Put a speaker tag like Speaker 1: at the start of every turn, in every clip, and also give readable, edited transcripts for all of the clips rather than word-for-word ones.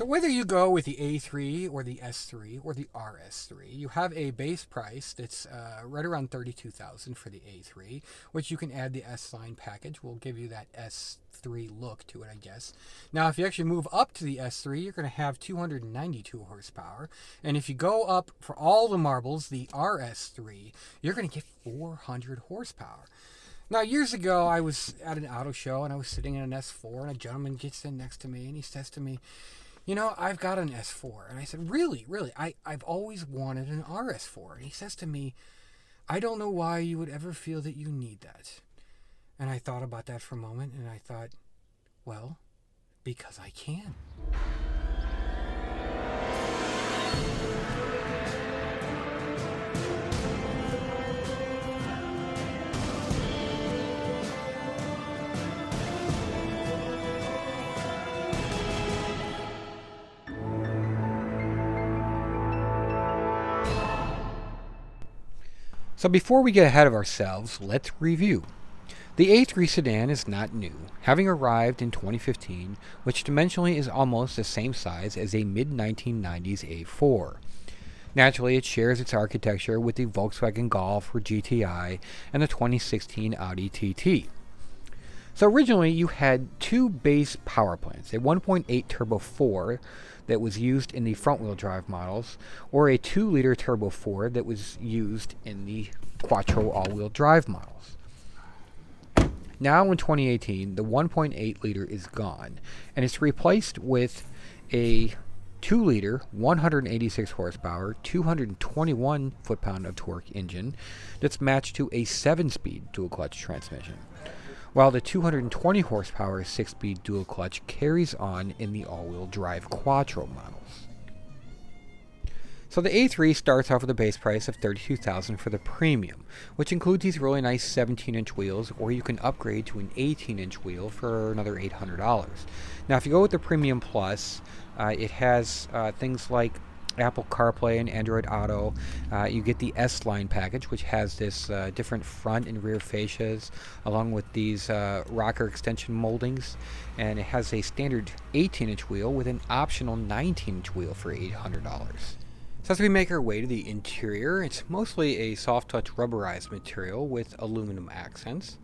Speaker 1: So whether you go with the A3 or the S3 or the RS3, you have a base price that's right around $32,000 for the A3, which you can add the S-Line package. Will give you that S3 look to it, I guess. Now, if you actually move up to the S3, you're going to have 292 horsepower. And if you go up for all the marbles, the RS3, you're going to get 400 horsepower. Now, years ago, I was at an auto show and I was sitting in an S4, and a gentleman gets in next to me and he says to me, you know, I've got an S4. And I said, really? I've always wanted an RS4. And he says to me, I don't know why you would ever feel that you need that. And I thought about that for a moment, and I thought, well, because I can. So before we get ahead of ourselves, let's review. The A3 sedan is not new, having arrived in 2015, which dimensionally is almost the same size as a mid-1990s A4. Naturally, it shares its architecture with the Volkswagen Golf or GTI and the 2016 Audi TT. So originally, you had two base power plants, a 1.8 turbo 4 that was used in the front-wheel drive models, or a 2-liter turbo 4 that was used in the Quattro all-wheel drive models. Now in 2018, the 1.8 liter is gone, and it's replaced with a 2-liter, 186 horsepower, 221 foot-pound of torque engine that's matched to a 7-speed dual-clutch transmission, while the 220 horsepower 6-speed dual-clutch carries on in the all-wheel drive Quattro models. So the A3 starts off with a base price of $32,000 for the premium, which includes these really nice 17-inch wheels, or you can upgrade to an 18-inch wheel for another $800. Now, if you go with the Premium Plus, it has things like Apple CarPlay and Android Auto. You get the S-Line package, which has this different front and rear fascias, along with these rocker extension moldings, and it has a standard 18-inch wheel with an optional 19-inch wheel for $800. So as we make our way to the interior, it's mostly a soft-touch rubberized material with aluminum accents.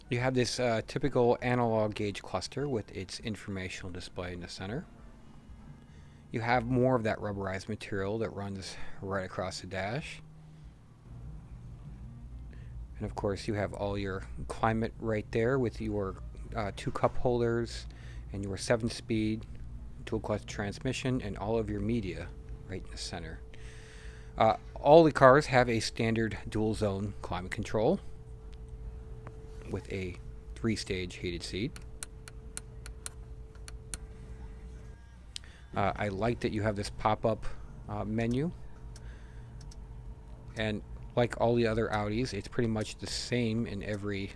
Speaker 1: You have this typical analog gauge cluster with its informational display in the center. You have more of that rubberized material that runs right across the dash. And of course, you have all your climate right there with your 2 cup holders and your 7-speed dual-clutch transmission and all of your media right in the center. All the cars have a standard dual-zone climate control with a 3-stage heated seat. I like that you have this pop-up menu, and like all the other Audis, it's pretty much the same in every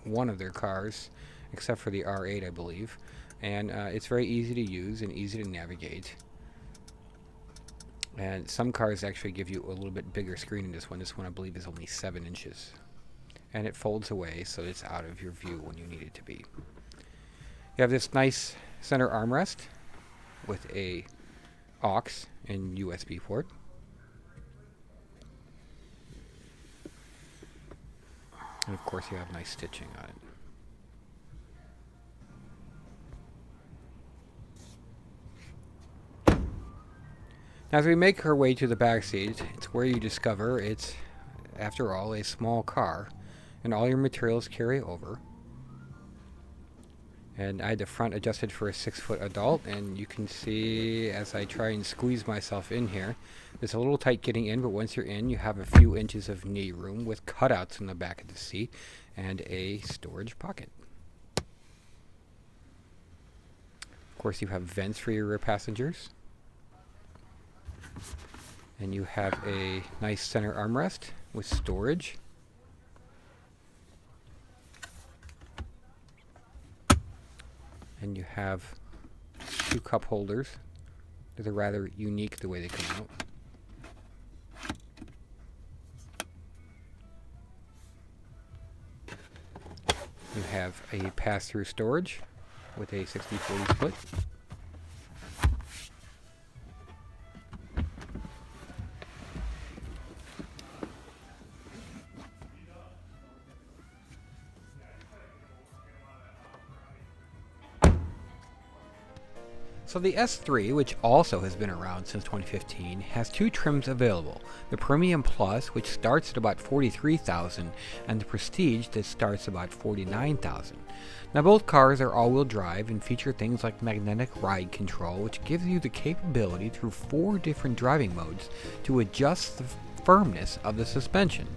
Speaker 1: one of their cars, except for the R8, I believe. And it's very easy to use and easy to navigate. And some cars actually give you a little bit bigger screen than this one. This one, I believe, is only 7 inches. And it folds away, so it's out of your view when you need it to be. You have this nice center armrest with a aux and USB port. And of course, you have nice stitching on it. Now, as we make our way to the back seat, it's where you discover it's, after all, a small car, and all your materials carry over. And I had the front adjusted for a 6-foot adult, and you can see as I try and squeeze myself in here, it's a little tight getting in, but once you're in, you have a few inches of knee room with cutouts in the back of the seat and a storage pocket. Of course, you have vents for your rear passengers. And you have a nice center armrest with storage. And you have 2 cup holders. They're rather unique the way they come out. You have a pass-through storage with a 60-40 split. So the S3, which also has been around since 2015, has two trims available: the Premium Plus, which starts at about $43,000, and the Prestige that starts about $49,000. Now both cars are all-wheel drive and feature things like magnetic ride control, which gives you the capability through 4 different driving modes to adjust the firmness of the suspension.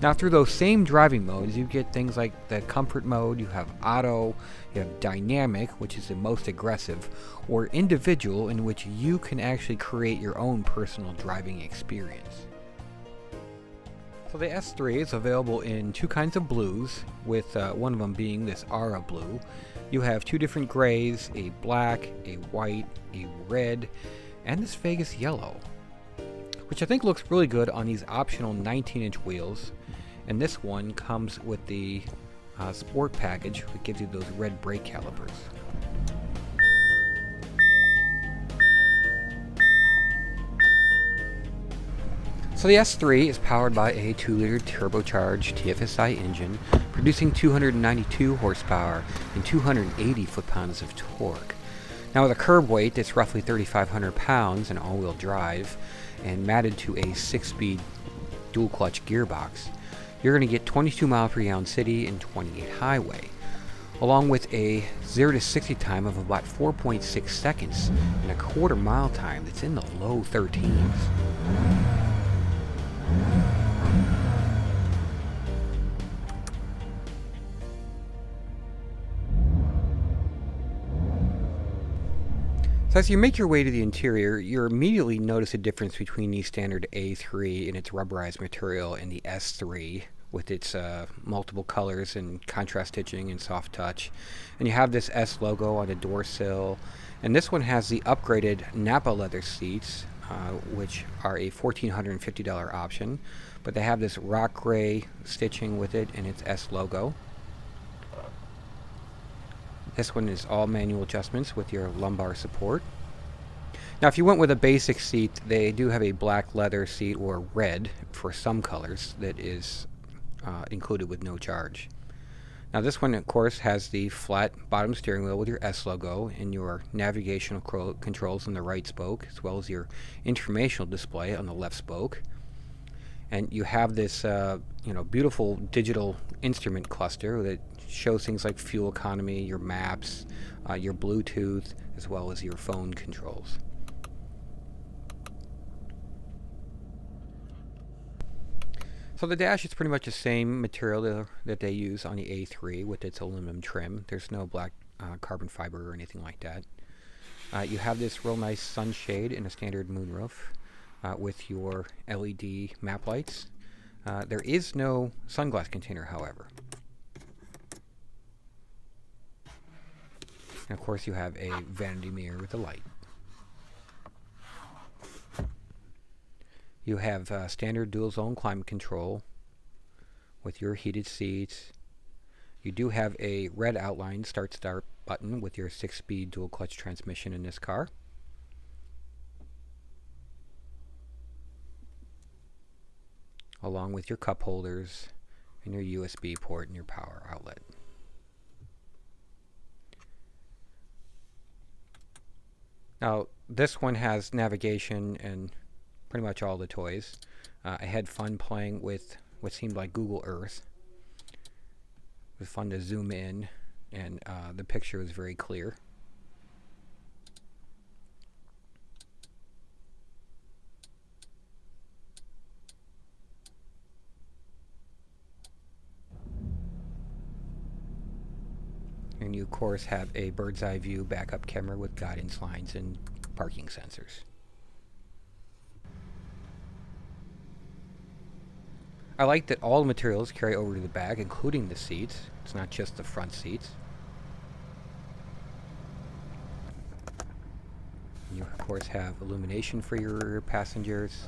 Speaker 1: Now through those same driving modes, you get things like the comfort mode, you have auto, you have dynamic, which is the most aggressive, or individual, in which you can actually create your own personal driving experience. So the S3 is available in 2 kinds of blues, with one of them being this Aura blue. You have 2 different grays, a black, a white, a red, and this Vegas yellow, which I think looks really good on these optional 19-inch wheels. And this one comes with the sport package, which gives you those red brake calipers. So the S3 is powered by a 2-liter turbocharged TFSI engine, producing 292 horsepower and 280 foot-pounds of torque. Now with a curb weight that's roughly 3,500 pounds and all-wheel drive, and matted to a 6-speed dual-clutch gearbox, you're going to get 22 miles per gallon city and 28 highway, along with a 0 to 60 time of about 4.6 seconds and a quarter mile time that's in the low 13s. So as you make your way to the interior, you immediately notice a difference between the standard A3 and its rubberized material and the S3 with its multiple colors and contrast stitching and soft touch. And you have this S logo on the door sill. And this one has the upgraded Napa leather seats, which are a $1,450 option. But they have this rock gray stitching with it and its S logo. This one is all manual adjustments with your lumbar support. Now if you went with a basic seat, they do have a black leather seat, or red for some colors, that is included with no charge. Now this one of course has the flat bottom steering wheel with your S logo and your navigational controls on the right spoke, as well as your informational display on the left spoke. And you have this beautiful digital instrument cluster that shows things like fuel economy, your maps, your Bluetooth, as well as your phone controls. So the dash is pretty much the same material that they use on the A3 with its aluminum trim. There's no black carbon fiber or anything like that. You have this real nice sunshade and a standard moonroof with your LED map lights. There is no sunglass container, however. And of course you have a vanity mirror with a light. You have standard dual zone climate control with your heated seats. You do have a red outline start button with your 6-speed dual clutch transmission in this car. Along with your cup holders and your USB port and your power outlet. Now this one has navigation and pretty much all the toys. I had fun playing with what seemed like Google Earth. It was fun to zoom in, and the picture was very clear. And you of course have a bird's eye view backup camera with guidance lines and parking sensors. I like that all the materials carry over to the back, including the seats. It's not just the front seats. You of course have illumination for your rear passengers,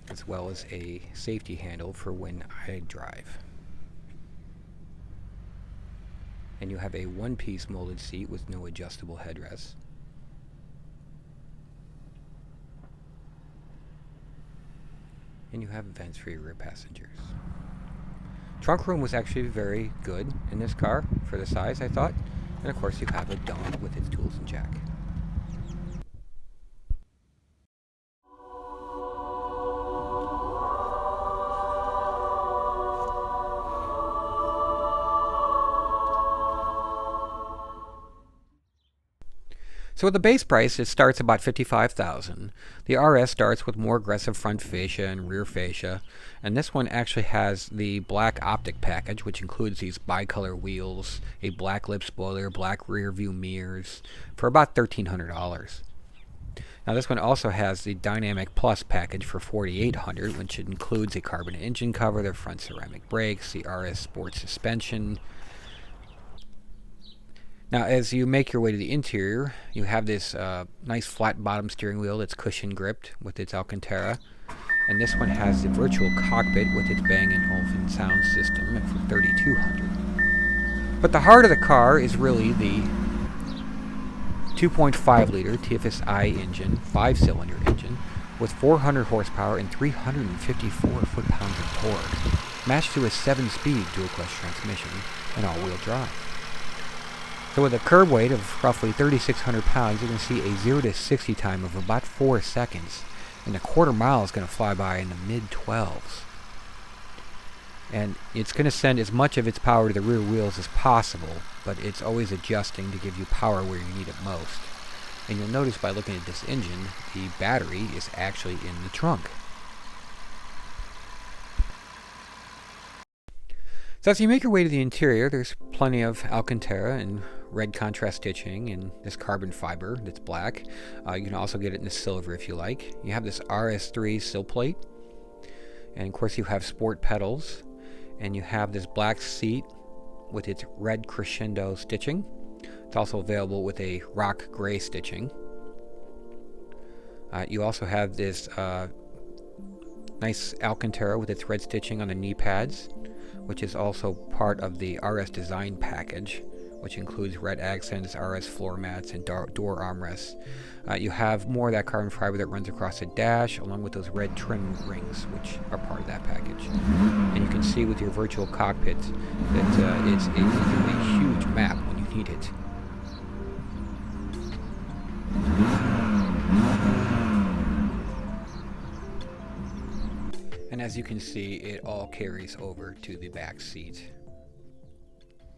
Speaker 1: as well as a safety handle for when I drive. And you have a one-piece molded seat with no adjustable headrest. And you have vents for your rear passengers. Trunk room was actually very good in this car for the size, I thought. And of course you have a dome with its tools and jack. So with the base price, it starts about $55,000. The RS starts with more aggressive front fascia and rear fascia, and this one actually has the black optic package, which includes these bicolor wheels, a black lip spoiler, black rear view mirrors, for about $1,300. Now this one also has the Dynamic Plus package for $4,800, which includes a carbon engine cover, the front ceramic brakes, the RS Sport suspension. Now, as you make your way to the interior, you have this nice flat bottom steering wheel that's cushion gripped with its Alcantara. And this one has the virtual cockpit with its Bang & Olufsen sound system for $3,200. But the heart of the car is really the 2.5-liter TFSI engine, 5-cylinder engine, with 400 horsepower and 354 foot-pounds of torque, matched to a 7-speed dual-clutch transmission and all-wheel drive. So with a curb weight of roughly 3,600 pounds, you can see a 0 to 60 time of about 4 seconds, and a quarter mile is going to fly by in the mid-12s. And it's going to send as much of its power to the rear wheels as possible, but it's always adjusting to give you power where you need it most. And you'll notice by looking at this engine, the battery is actually in the trunk. So as you make your way to the interior, there's plenty of Alcantara and red contrast stitching and this carbon fiber that's black. You can also get it in the silver if you like. You have this RS3 sill plate, and of course you have sport pedals, and you have this black seat with its red crescendo stitching. It's also available with a rock gray stitching. You also have this nice Alcantara with its red stitching on the knee pads, which is also part of the RS design package, which includes red accents, RS floor mats, and door armrests. You have more of that carbon fiber that runs across the dash, along with those red trim rings, which are part of that package. And you can see with your virtual cockpit that it's a huge map when you need it. And as you can see, it all carries over to the back seat,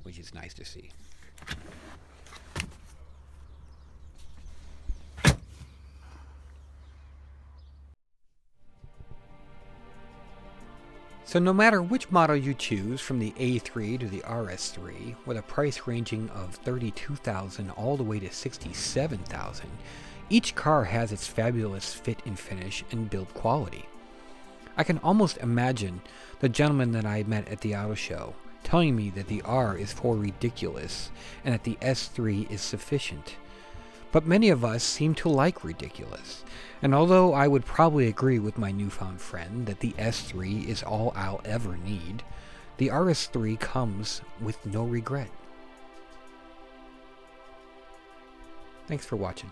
Speaker 1: which is nice to see. So no matter which model you choose, from the A3 to the RS3, with a price ranging of $32,000 all the way to $67,000, each car has its fabulous fit and finish and build quality. I can almost imagine the gentleman that I met at the auto show telling me that the R is for ridiculous and that the S3 is sufficient. But many of us seem to like ridiculous, and although I would probably agree with my newfound friend that the S3 is all I'll ever need, the RS3 comes with no regret. Thanks for watching.